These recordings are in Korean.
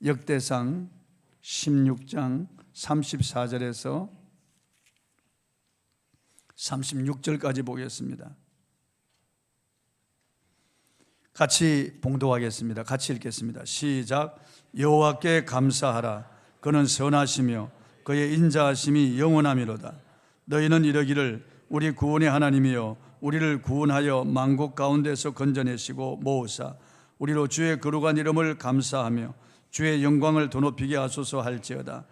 역대상 16장 34절에서 36절까지 보겠습니다. 같이 봉독하겠습니다. 같이 읽겠습니다. 시작. 여호와께 감사하라. 그는 선하시며 그의 인자하심이 영원하미로다. 너희는 이르기를 우리 구원의 하나님이여 우리를 구원하여 만국 가운데서 건져내시고 모으사 우리로 주의 거룩한 이름을 감사하며 주의 영광을 더 높이게 하소서 할지어다.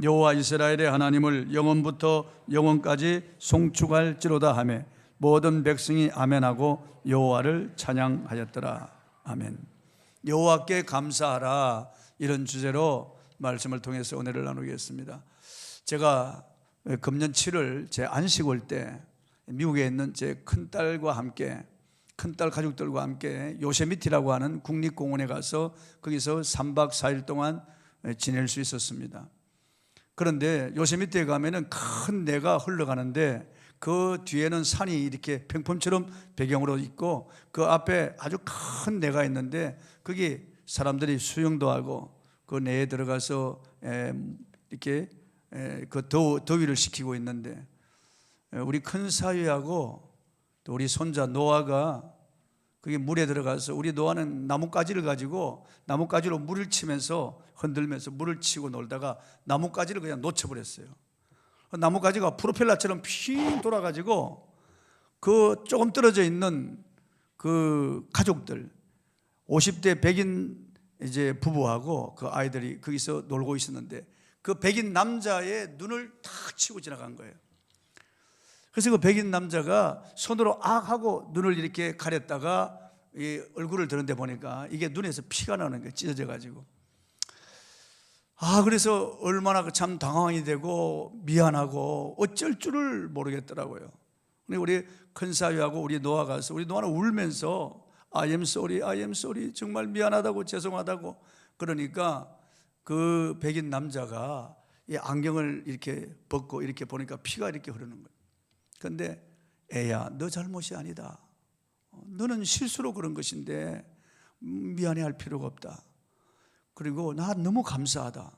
여호와 이스라엘의 하나님을 영원부터 영원까지 송축할지로다 하며 모든 백성이 아멘하고 여호와를 찬양하였더라. 아멘. 여호와께 감사하라, 이런 주제로 말씀을 통해서 은혜를 나누겠습니다. 제가 금년 7월 제 안식 올 때 미국에 있는 제 큰딸과 함께, 큰딸 가족들과 함께 요세미티라고 하는 국립공원에 가서 거기서 3박 4일 동안 지낼 수 있었습니다. 그런데 요세미티에 가면은 큰 내가 흘러가는데 그 뒤에는 산이 이렇게 평품처럼 배경으로 있고 그 앞에 아주 큰 내가 있는데 거기 사람들이 수영도 하고 그 내에 들어가서 이렇게 그 더위를 식히고 있는데 우리 큰 사위하고 또 우리 손자 노아가 그게 물에 들어가서, 우리 노아는 나뭇가지를 가지고 나뭇가지로 물을 치면서 흔들면서 물을 치고 놀다가 나뭇가지를 그냥 놓쳐버렸어요. 나뭇가지가 프로펠러처럼 핑 돌아가지고 그 조금 떨어져 있는 그 가족들 50대 백인 이제 부부하고 그 아이들이 거기서 놀고 있었는데 그 백인 남자의 눈을 탁 치고 지나간 거예요. 그래서 그 백인 남자가 손으로 악 하고 눈을 이렇게 가렸다가 이 얼굴을 드는데 보니까 이게 눈에서 피가 나는 거예요. 찢어져 가지고. 그래서 얼마나 참 당황이 되고 미안하고 어쩔 줄을 모르겠더라고요. 우리 큰사위하고 우리 노아 가서, 우리 노아는 울면서 I am sorry 정말 미안하다고, 죄송하다고. 그러니까 그 백인 남자가 이 안경을 이렇게 벗고 이렇게 보니까 피가 이렇게 흐르는 거예요. 그런데 애야, 너 잘못이 아니다. 너는 실수로 그런 것인데 미안해할 필요가 없다. 그리고 나 너무 감사하다.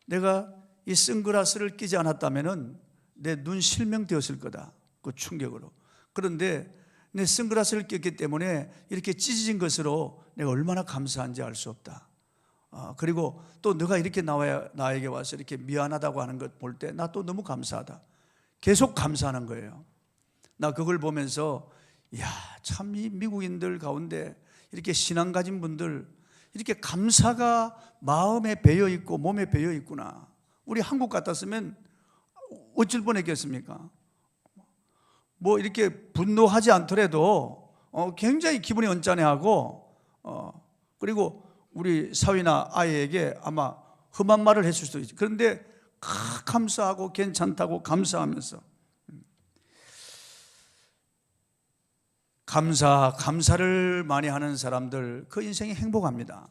내가 이 선글라스를 끼지 않았다면 내 눈 실명되었을 거다, 그 충격으로. 그런데 내 선글라스를 꼈기 때문에 이렇게 찢어진 것으로 내가 얼마나 감사한지 알 수 없다. 그리고 또 너가 이렇게 나에게 와서 이렇게 미안하다고 하는 것 볼 때 나 또 너무 감사하다. 계속 감사하는 거예요. 나 그걸 보면서 이야, 참 이 미국인들 가운데 이렇게 신앙 가진 분들 이렇게 감사가 마음에 배어 있고 몸에 배어 있구나. 우리 한국 같았으면 어쩔 뻔했겠습니까? 뭐 이렇게 분노하지 않더라도 굉장히 기분이 언짢아하고 그리고 우리 사위나 아이에게 아마 험한 말을 했을 수도 있죠. 그런데 감사하고 괜찮다고 감사하면서 감사를 많이 하는 사람들 그 인생이 행복합니다.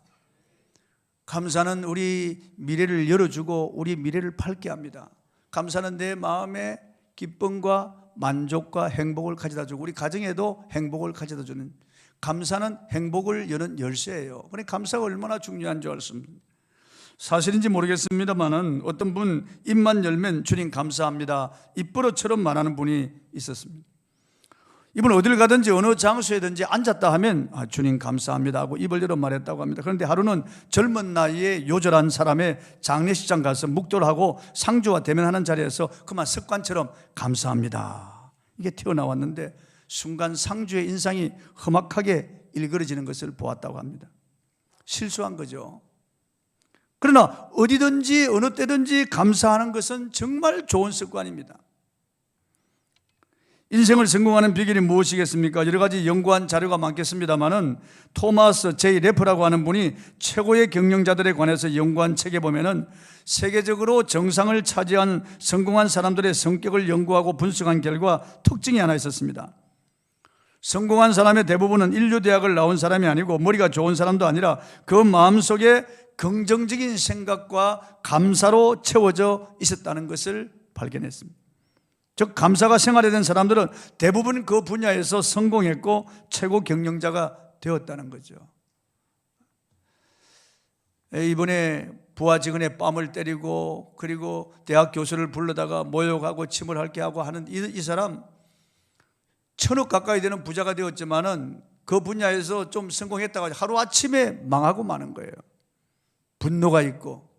감사는 우리 미래를 열어주고 우리 미래를 밝게 합니다. 감사는 내 마음에 기쁨과 만족과 행복을 가져다주고 우리 가정에도 행복을 가져다주는, 감사는 행복을 여는 열쇠예요. 그러니까 감사가 얼마나 중요한 줄 알습니다. 사실인지 모르겠습니다만은 어떤 분 입만 열면 주님 감사합니다, 입버릇처럼 말하는 분이 있었습니다. 이분 어딜 가든지 어느 장소에든지 앉았다 하면 주님 감사합니다 하고 입을 열어 말했다고 합니다. 그런데 하루는 젊은 나이에 요절한 사람의 장례식장 가서 묵도를 하고 상주와 대면하는 자리에서 그만 습관처럼 감사합니다 이게 튀어나왔는데 순간 상주의 인상이 험악하게 일그러지는 것을 보았다고 합니다. 실수한 거죠. 그러나 어디든지 어느 때든지 감사하는 것은 정말 좋은 습관입니다. 인생을 성공하는 비결이 무엇이겠습니까? 여러 가지 연구한 자료가 많겠습니다만은 토마스 J. 레프라고 하는 분이 최고의 경영자들에 관해서 연구한 책에 보면은 세계적으로 정상을 차지한 성공한 사람들의 성격을 연구하고 분석한 결과 특징이 하나 있었습니다. 성공한 사람의 대부분은 인류대학을 나온 사람이 아니고 머리가 좋은 사람도 아니라 그 마음속에 긍정적인 생각과 감사로 채워져 있었다는 것을 발견했습니다. 즉 감사가 생활에 된 사람들은 대부분 그 분야에서 성공했고 최고 경영자가 되었다는 거죠. 이번에 부하직원의 뺨을 때리고 그리고 대학 교수를 불러다가 모욕하고 침을 핥게 하고 하는 이 사람 1,000억 가까이 되는 부자가 되었지만은 그 분야에서 좀 성공했다가 하루아침에 망하고 마는 거예요. 분노가 있고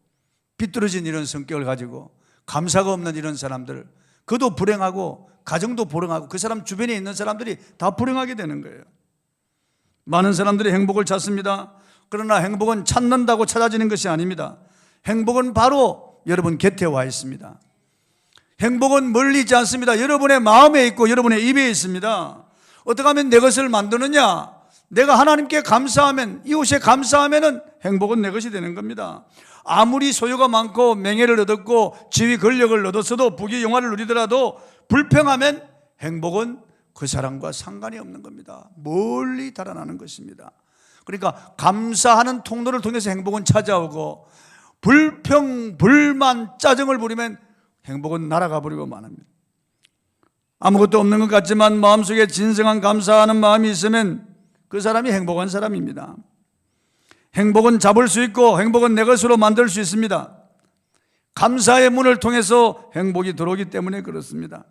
비뚤어진 이런 성격을 가지고 감사가 없는 이런 사람들, 그도 불행하고 가정도 불행하고 그 사람 주변에 있는 사람들이 다 불행하게 되는 거예요. 많은 사람들이 행복을 찾습니다. 그러나 행복은 찾는다고 찾아지는 것이 아닙니다. 행복은 바로 여러분 곁에 와 있습니다. 행복은 멀리 있지 않습니다. 여러분의 마음에 있고 여러분의 입에 있습니다. 어떻게 하면 내 것을 만드느냐? 내가 하나님께 감사하면, 이웃에 감사하면 행복은 내 것이 되는 겁니다. 아무리 소유가 많고 명예를 얻었고 지위 권력을 얻었어도 부귀 영화를 누리더라도 불평하면 행복은 그 사람과 상관이 없는 겁니다. 멀리 달아나는 것입니다. 그러니까 감사하는 통로를 통해서 행복은 찾아오고 불평, 불만, 짜증을 부리면 행복은 날아가 버리고 마납니다. 아무것도 없는 것 같지만 마음속에 진정한 감사하는 마음이 있으면 그 사람이 행복한 사람입니다. 행복은 잡을 수 있고 행복은 내 것으로 만들 수 있습니다. 감사의 문을 통해서 행복이 들어오기 때문에 그렇습니다.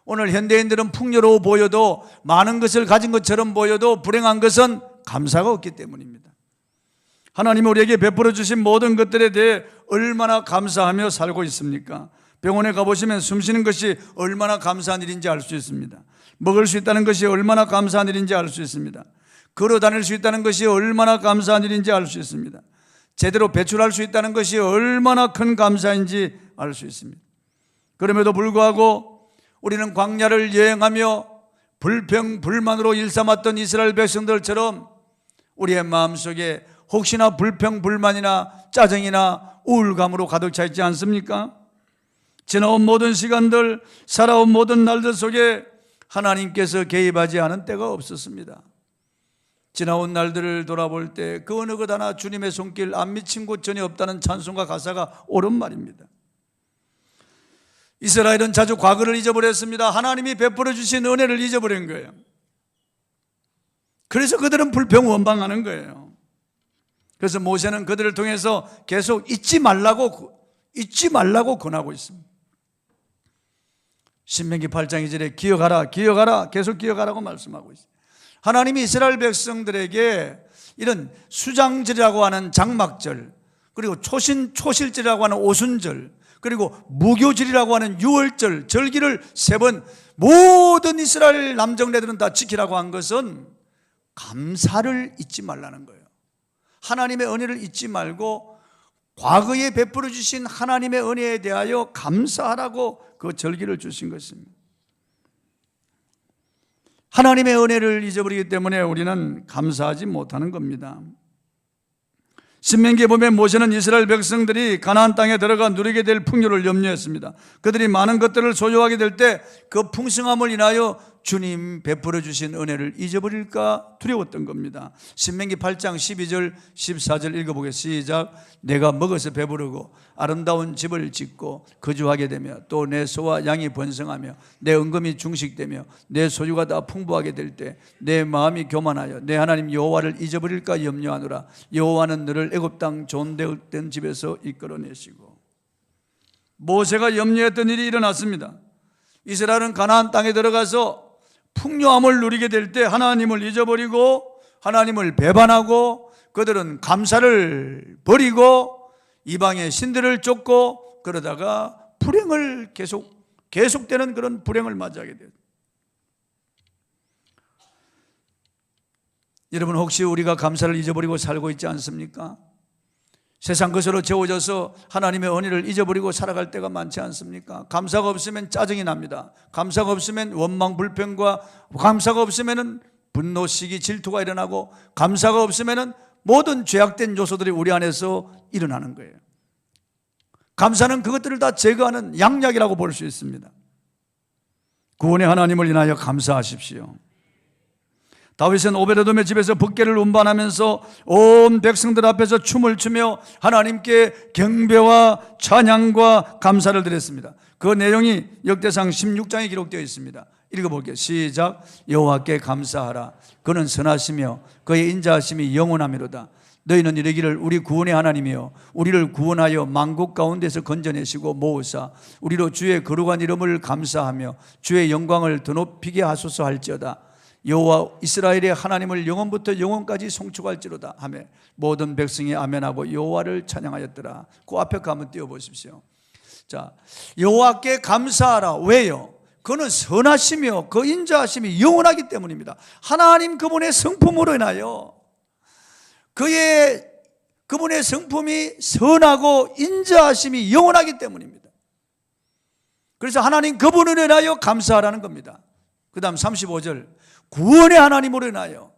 오늘 현대인들은 풍요로워 보여도, 많은 것을 가진 것처럼 보여도 불행한 것은 감사가 없기 때문입니다. 하나님이 우리에게 베풀어 주신 모든 것들에 대해 얼마나 감사하며 살고 있습니까? 병원에 가보시면 숨쉬는 것이 얼마나 감사한 일인지 알 수 있습니다. 먹을 수 있다는 것이 얼마나 감사한 일인지 알 수 있습니다. 걸어 다닐 수 있다는 것이 얼마나 감사한 일인지 알 수 있습니다. 제대로 배출할 수 있다는 것이 얼마나 큰 감사인지 알 수 있습니다. 그럼에도 불구하고 우리는 광야를 여행하며 불평, 불만으로 일삼았던 이스라엘 백성들처럼 우리의 마음속에 혹시나 불평, 불만이나 짜증이나 우울감으로 가득 차 있지 않습니까? 지나온 모든 시간들, 살아온 모든 날들 속에 하나님께서 개입하지 않은 때가 없었습니다. 지나온 날들을 돌아볼 때 그 어느 것 하나 주님의 손길 안 미친 곳 전혀 없다는 찬송과 가사가 옳은 말입니다. 이스라엘은 자주 과거를 잊어버렸습니다. 하나님이 베풀어 주신 은혜를 잊어버린 거예요. 그래서 그들은 불평원방하는 거예요. 그래서 모세는 그들을 통해서 계속 잊지 말라고 권하고 있습니다. 신명기 8장 2절에 기억하라, 기억하라, 계속 기억하라고 말씀하고 있어요. 하나님이 이스라엘 백성들에게 이런 수장절이라고 하는 장막절, 그리고 초실절이라고 하는 오순절, 그리고 무교절이라고 하는 유월절, 절기를 3번 모든 이스라엘 남정네들은 다 지키라고 한 것은 감사를 잊지 말라는 거예요. 하나님의 은혜를 잊지 말고 과거에 베풀어 주신 하나님의 은혜에 대하여 감사하라고 그 절기를 주신 것입니다. 하나님의 은혜를 잊어버리기 때문에 우리는 감사하지 못하는 겁니다. 신명기에 보면 모세는 이스라엘 백성들이 가나안 땅에 들어가 누리게 될 풍요를 염려했습니다. 그들이 많은 것들을 소유하게 될 때 그 풍성함을 인하여 주님 베풀어 주신 은혜를 잊어버릴까 두려웠던 겁니다. 신명기 8장 12절 14절 읽어보겠습니다. 시작. 내가 먹어서 배부르고 아름다운 집을 짓고 거주하게 되며 또 내 소와 양이 번성하며 내 은금이 중식되며 내 소유가 다 풍부하게 될 때 내 마음이 교만하여 내 하나님 여호와를 잊어버릴까 염려하노라. 여호와는 너를 애굽 땅 좋은 데된 집에서 이끌어내시고. 모세가 염려했던 일이 일어났습니다. 이스라엘은 가나안 땅에 들어가서 풍요함을 누리게 될 때 하나님을 잊어버리고 하나님을 배반하고 그들은 감사를 버리고 이방의 신들을 쫓고 그러다가 불행을 계속되는 그런 불행을 맞이하게 돼요. 여러분, 혹시 우리가 감사를 잊어버리고 살고 있지 않습니까? 세상 것으로 채워져서 하나님의 은혜를 잊어버리고 살아갈 때가 많지 않습니까? 감사가 없으면 짜증이 납니다. 감사가 없으면 원망, 불평과 감사가 없으면 분노, 시기, 질투가 일어나고 감사가 없으면 모든 죄악된 요소들이 우리 안에서 일어나는 거예요. 감사는 그것들을 다 제거하는 양약이라고 볼 수 있습니다. 구원의 하나님을 인하여 감사하십시오. 다윗은 오베데돔의 집에서 법궤를 운반하면서 온 백성들 앞에서 춤을 추며 하나님께 경배와 찬양과 감사를 드렸습니다. 그 내용이 역대상 16장에 기록되어 있습니다. 읽어볼게요. 시작. 여호와께 감사하라. 그는 선하시며 그의 인자하심이 영원하미로다. 너희는 이르기를 우리 구원의 하나님이여 우리를 구원하여 만국 가운데서 건져내시고 모으사 우리로 주의 거룩한 이름을 감사하며 주의 영광을 더 높이게 하소서 할지어다. 여호와 이스라엘의 하나님을 영원부터 영원까지 송축할지로다 하며 모든 백성이 아멘하고 여호와를 찬양하였더라. 그 앞에 한번 띄워보십시오. 자, 여호와께 감사하라. 왜요? 그는 선하시며 그 인자하심이 영원하기 때문입니다. 하나님 그분의 성품으로 인하여 그분의 성품이 선하고 인자하심이 영원하기 때문입니다. 그래서 하나님 그분으로 인하여 감사하라는 겁니다. 그 다음 35절 구원의 하나님으로 인하여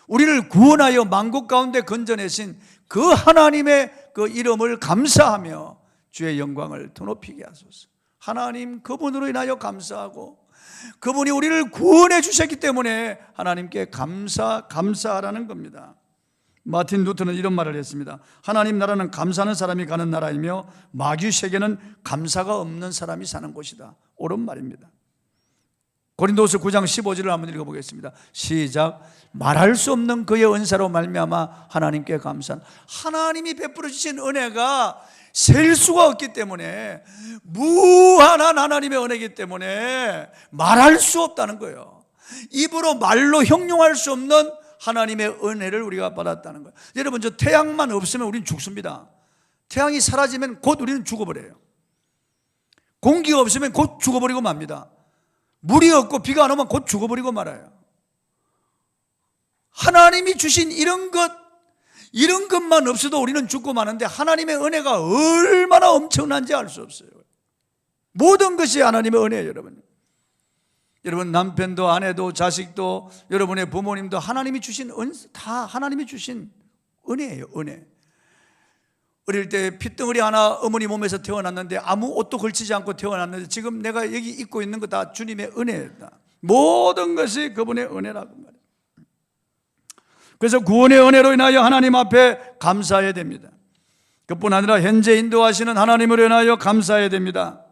우리를 구원하여 만국 가운데 건져내신 그 하나님의 그 이름을 감사하며 주의 영광을 더 높이게 하소서. 하나님 그분으로 인하여 감사하고 그분이 우리를 구원해 주셨기 때문에 하나님께 감사하라는 겁니다. 마틴 루터는 이런 말을 했습니다. 하나님 나라는 감사하는 사람이 가는 나라이며 마귀 세계는 감사가 없는 사람이 사는 곳이다. 옳은 말입니다. 고린도후서 9장 15절을 한번 읽어보겠습니다. 시작. 말할 수 없는 그의 은사로 말미암아 하나님께 감사한 하나님이 베풀어 주신 은혜가 셀 수가 없기 때문에 무한한 하나님의 은혜이기 때문에 말할 수 없다는 거예요. 입으로 말로 형용할 수 없는 하나님의 은혜를 우리가 받았다는 거예요. 여러분 저 태양만 없으면 우리는 죽습니다. 태양이 사라지면 곧 우리는 죽어버려요. 공기가 없으면 곧 죽어버리고 맙니다. 물이 없고 비가 안 오면 곧 죽어버리고 말아요. 하나님이 주신 이런 것만 없어도 우리는 죽고 마는데 하나님의 은혜가 얼마나 엄청난지 알 수 없어요. 모든 것이 하나님의 은혜예요, 여러분. 여러분 남편도 아내도 자식도 여러분의 부모님도 하나님이 주신 다 하나님이 주신 은혜예요, 은혜. 어릴 때 핏덩어리 하나 어머니 몸에서 태어났는데 아무 옷도 걸치지 않고 태어났는데 지금 내가 여기 입고 있는 거 다 주님의 은혜다. 모든 것이 그분의 은혜라고 말이에요. 그래서 구원의 은혜로 인하여 하나님 앞에 감사해야 됩니다. 그뿐 아니라 현재 인도하시는 하나님으로 인하여 감사해야 됩니다.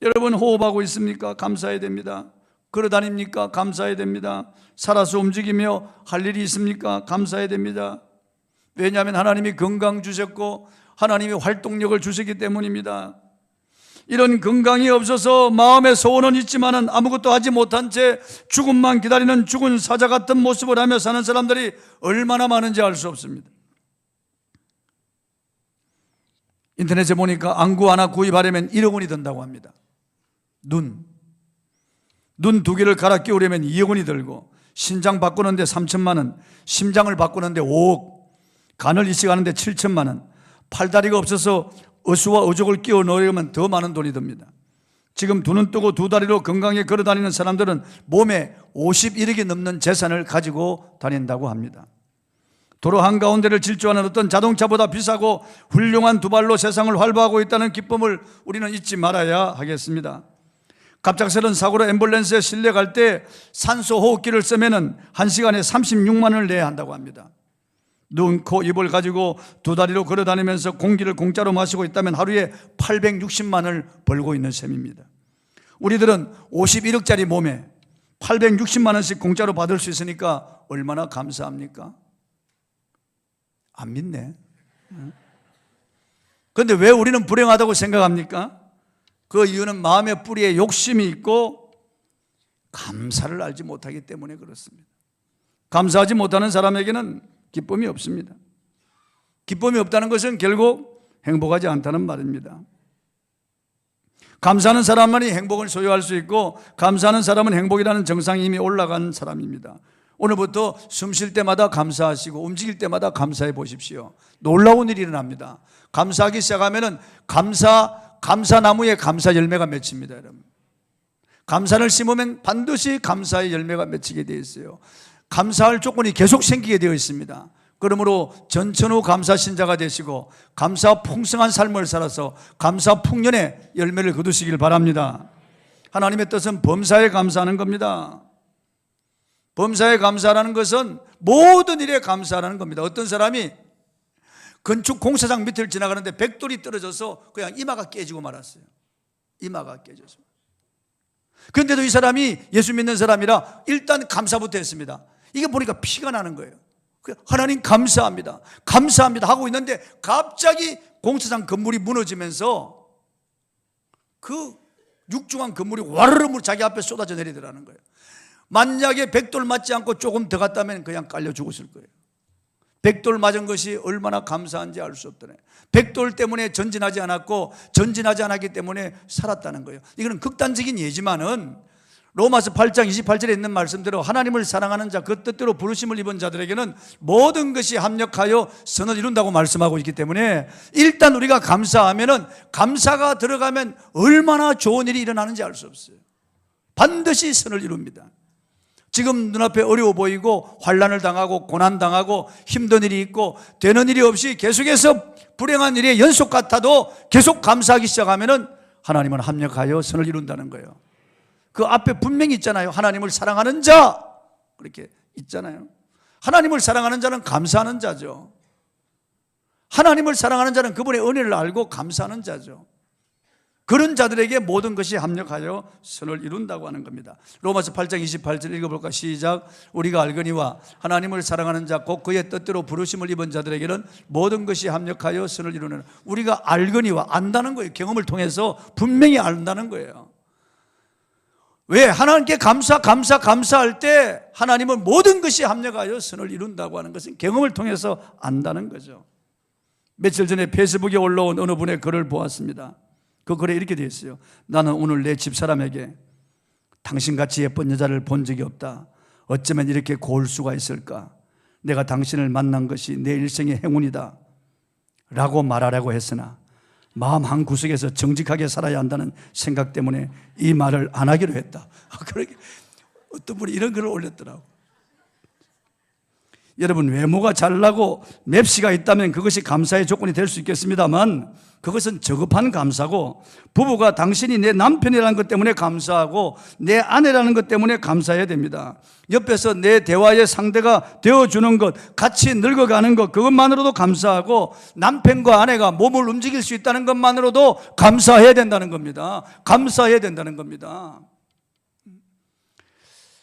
여러분 호흡하고 있습니까? 감사해야 됩니다. 걸어다닙니까? 감사해야 됩니다. 살아서 움직이며 할 일이 있습니까? 감사해야 됩니다. 왜냐하면 하나님이 건강 주셨고 하나님이 활동력을 주시기 때문입니다. 이런 건강이 없어서 마음의 소원은 있지만 아무것도 하지 못한 채 죽음만 기다리는 죽은 사자 같은 모습을 하며 사는 사람들이 얼마나 많은지 알 수 없습니다. 인터넷에 보니까 안구 하나 구입하려면 1억 원이 든다고 합니다. 눈 2개를 갈아 끼우려면 2억 원이 들고 신장 바꾸는데 3천만 원, 심장을 바꾸는데 5억, 간을 이식하는데 7천만 원, 팔다리가 없어서 어수와 어족을 끼워 넣으려면 더 많은 돈이 듭니다. 지금 두 눈 뜨고 두 다리로 건강히 걸어 다니는 사람들은 몸에 51억이 넘는 재산을 가지고 다닌다고 합니다. 도로 한가운데를 질주하는 어떤 자동차보다 비싸고 훌륭한 두 발로 세상을 활보하고 있다는 기쁨을 우리는 잊지 말아야 하겠습니다. 갑작스런 사고로 앰뷸런스에 실려갈 때 산소 호흡기를 쓰면은 1시간에 36만 원을 내야 한다고 합니다. 눈, 코, 입을 가지고 두 다리로 걸어 다니면서 공기를 공짜로 마시고 있다면 하루에 860만 원을 벌고 있는 셈입니다. 우리들은 51억짜리 몸에 860만 원씩 공짜로 받을 수 있으니까 얼마나 감사합니까? 안 믿네. 그런데 왜 우리는 불행하다고 생각합니까? 그 이유는 마음의 뿌리에 욕심이 있고 감사를 알지 못하기 때문에 그렇습니다. 감사하지 못하는 사람에게는 기쁨이 없습니다. 기쁨이 없다는 것은 결국 행복하지 않다는 말입니다. 감사하는 사람만이 행복을 소유할 수 있고 감사하는 사람은 행복이라는 정상이 이미 올라간 사람입니다. 오늘부터 숨 쉴 때마다 감사하시고 움직일 때마다 감사해 보십시오. 놀라운 일이 일어납니다. 감사하기 시작하면은 감사나무에 감사 열매가 맺힙니다, 여러분. 감사를 심으면 반드시 감사의 열매가 맺히게 되어 있어요. 감사할 조건이 계속 생기게 되어 있습니다. 그러므로 전천후 감사 신자가 되시고 감사 풍성한 삶을 살아서 감사 풍년의 열매를 거두시길 바랍니다. 하나님의 뜻은 범사에 감사하는 겁니다. 범사에 감사하라는 것은 모든 일에 감사하라는 겁니다. 어떤 사람이 건축 공사장 밑을 지나가는데 백돌이 떨어져서 그냥 이마가 깨지고 말았어요. 이마가 깨져서. 그런데도 이 사람이 예수 믿는 사람이라 일단 감사부터 했습니다. 이게 보니까 피가 나는 거예요. 하나님 감사합니다, 감사합니다 하고 있는데 갑자기 공사장 건물이 무너지면서 그 육중한 건물이 와르르 자기 앞에 쏟아져 내리더라는 거예요. 만약에 백돌 맞지 않고 조금 더 갔다면 그냥 깔려 죽었을 거예요. 백돌 맞은 것이 얼마나 감사한지 알 수 없더래. 백돌 때문에 전진하지 않았고 전진하지 않았기 때문에 살았다는 거예요. 이거는 극단적인 예지만은 로마서 8장 28절에 있는 말씀대로 하나님을 사랑하는 자, 그 뜻대로 부르심을 입은 자들에게는 모든 것이 합력하여 선을 이룬다고 말씀하고 있기 때문에 일단 우리가 감사하면은, 감사가 들어가면 얼마나 좋은 일이 일어나는지 알 수 없어요. 반드시 선을 이룹니다. 지금 눈앞에 어려워 보이고 환난을 당하고 고난당하고 힘든 일이 있고 되는 일이 없이 계속해서 불행한 일의 연속 같아도 계속 감사하기 시작하면은 하나님은 합력하여 선을 이룬다는 거예요. 그 앞에 분명히 있잖아요. 하나님을 사랑하는 자, 그렇게 있잖아요. 하나님을 사랑하는 자는 감사하는 자죠. 하나님을 사랑하는 자는 그분의 은혜를 알고 감사하는 자죠. 그런 자들에게 모든 것이 합력하여 선을 이룬다고 하는 겁니다. 로마서 8장 28절 읽어볼까? 시작. 우리가 알거니와 하나님을 사랑하는 자 곧 그의 뜻대로 부르심을 입은 자들에게는 모든 것이 합력하여 선을 이루는. 우리가 알거니와, 안다는 거예요. 경험을 통해서 분명히 안다는 거예요. 왜? 하나님께 감사할 때 하나님은 모든 것이 합력하여 선을 이룬다고 하는 것은 경험을 통해서 안다는 거죠. 며칠 전에 페이스북에 올라온 어느 분의 글을 보았습니다. 그 글에 이렇게 되어 있어요. 나는 오늘 내 집사람에게 당신같이 예쁜 여자를 본 적이 없다. 어쩌면 이렇게 고울 수가 있을까? 내가 당신을 만난 것이 내 일생의 행운이다 라고 말하려고 했으나 마음 한 구석에서 정직하게 살아야 한다는 생각 때문에 이 말을 안 하기로 했다. 그렇게 어떤 분이 이런 글을 올렸더라고. 여러분, 외모가 잘나고 맵시가 있다면 그것이 감사의 조건이 될 수 있겠습니다만 그것은 저급한 감사고, 부부가 당신이 내 남편이라는 것 때문에 감사하고 내 아내라는 것 때문에 감사해야 됩니다. 옆에서 내 대화의 상대가 되어주는 것, 같이 늙어가는 것, 그것만으로도 감사하고 남편과 아내가 몸을 움직일 수 있다는 것만으로도 감사해야 된다는 겁니다. 감사해야 된다는 겁니다.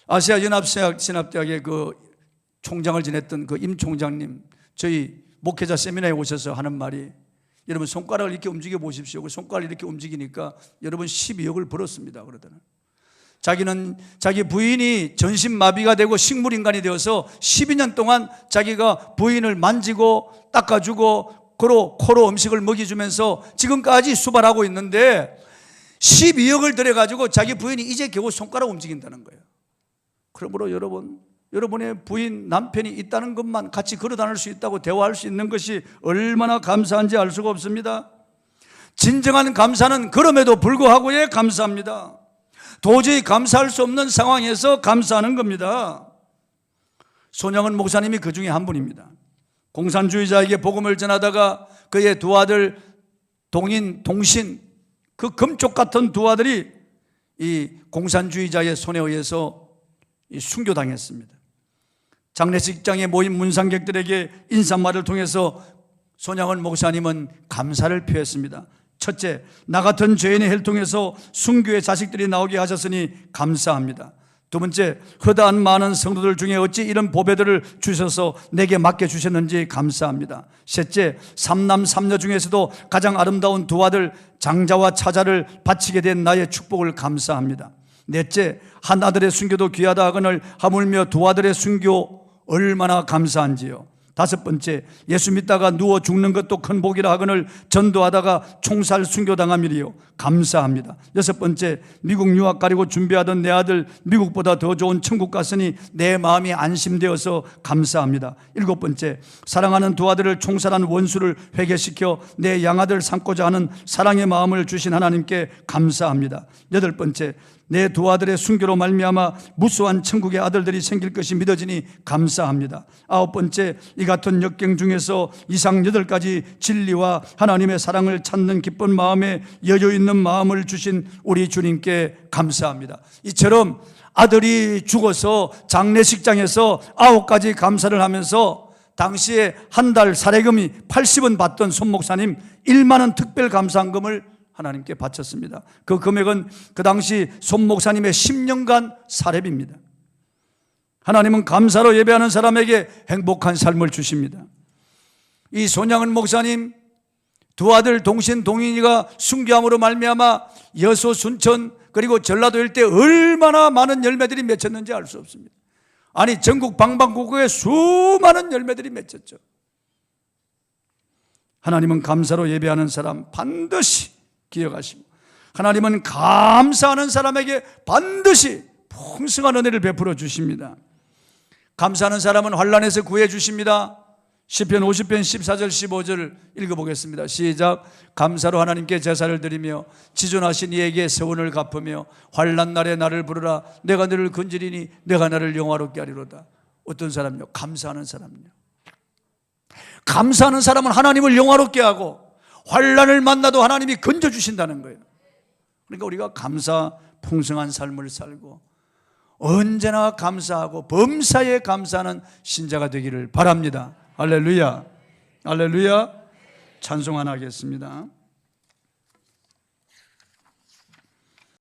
아시아 연합신학대학의 그 총장을 지냈던 그 임 총장님, 저희 목회자 세미나에 오셔서 하는 말이, 여러분 손가락을 이렇게 움직여 보십시오. 그 손가락을 이렇게 움직이니까 여러분 12억을 벌었습니다. 그러더니 자기는 자기 부인이 전신마비가 되고 식물인간이 되어서 12년 동안 자기가 부인을 만지고 닦아주고 코로 음식을 먹여주면서 지금까지 수발하고 있는데 12억을 들여가지고 자기 부인이 이제 겨우 손가락 움직인다는 거예요. 그러므로 여러분의 부인, 남편이 있다는 것만, 같이 걸어 다닐 수 있다고 대화할 수 있는 것이 얼마나 감사한지 알 수가 없습니다. 진정한 감사는 그럼에도 불구하고에 감사합니다. 도저히 감사할 수 없는 상황에서 감사하는 겁니다. 손영은 목사님이 그 중에 한 분입니다. 공산주의자에게 복음을 전하다가 그의 두 아들 동신, 그 금쪽 같은 두 아들이 이 공산주의자의 손에 의해서 순교당했습니다. 장례식장에 모인 문상객들에게 인사말을 통해서 손양원 목사님은 감사를 표했습니다. 첫째, 나 같은 죄인의 헬 통해서 순교의 자식들이 나오게 하셨으니 감사합니다. 두 번째, 허다한 많은 성도들 중에 어찌 이런 보배들을 주셔서 내게 맡겨주셨는지 감사합니다. 셋째, 삼남 삼녀 중에서도 가장 아름다운 두 아들 장자와 차자를 바치게 된 나의 축복을 감사합니다. 넷째, 한 아들의 순교도 귀하다 하거늘 하물며 두 아들의 순교 얼마나 감사한지요. 다섯 번째, 예수 믿다가 누워 죽는 것도 큰 복이라 하거늘 전도하다가 총살 순교당함이리요. 감사합니다. 여섯 번째, 미국 유학 가려고 준비하던 내 아들 미국보다 더 좋은 천국 갔으니 내 마음이 안심되어서 감사합니다. 일곱 번째, 사랑하는 두 아들을 총살한 원수를 회개시켜 내 양아들 삼고자 하는 사랑의 마음을 주신 하나님께 감사합니다. 여덟 번째, 내 두 아들의 순교로 말미암아 무수한 천국의 아들들이 생길 것이 믿어지니 감사합니다. 아홉 번째, 이 같은 역경 중에서 이상 8가지 진리와 하나님의 사랑을 찾는 기쁜 마음에 여유있는 마음을 주신 우리 주님께 감사합니다. 이처럼 아들이 죽어서 장례식장에서 9가지 감사를 하면서 당시에 한 달 사례금이 80원 받던 손 목사님 1만 원 특별 감사한금을 하나님께 바쳤습니다. 그 금액은 그 당시 손 목사님의 10년간 사례비입니다. 하나님은 감사로 예배하는 사람에게 행복한 삶을 주십니다. 이 손양은 목사님 두 아들 동신 동인이가 순교함으로 말미암아 여수 순천 그리고 전라도 일대 얼마나 많은 열매들이 맺혔는지 알 수 없습니다. 아니 전국 방방곡곡에 수많은 열매들이 맺혔죠. 하나님은 감사로 예배하는 사람 반드시 기억하시고 하나님은 감사하는 사람에게 반드시 풍성한 은혜를 베풀어 주십니다. 감사하는 사람은 환난에서 구해 주십니다. 시편 50편 14절 15절 읽어보겠습니다. 시작. 감사로 하나님께 제사를 드리며 지존하신 이에게 세원을 갚으며 환난 날에 나를 부르라. 내가 너를 건지리니 내가 나를 영화롭게 하리로다. 어떤 사람요? 감사하는 사람요. 감사하는 사람은 하나님을 영화롭게 하고 환난을 만나도 하나님이 건져주신다는 거예요. 그러니까 우리가 감사 풍성한 삶을 살고 언제나 감사하고 범사에 감사하는 신자가 되기를 바랍니다. 할렐루야, 할렐루야. 찬송 하나 하겠습니다.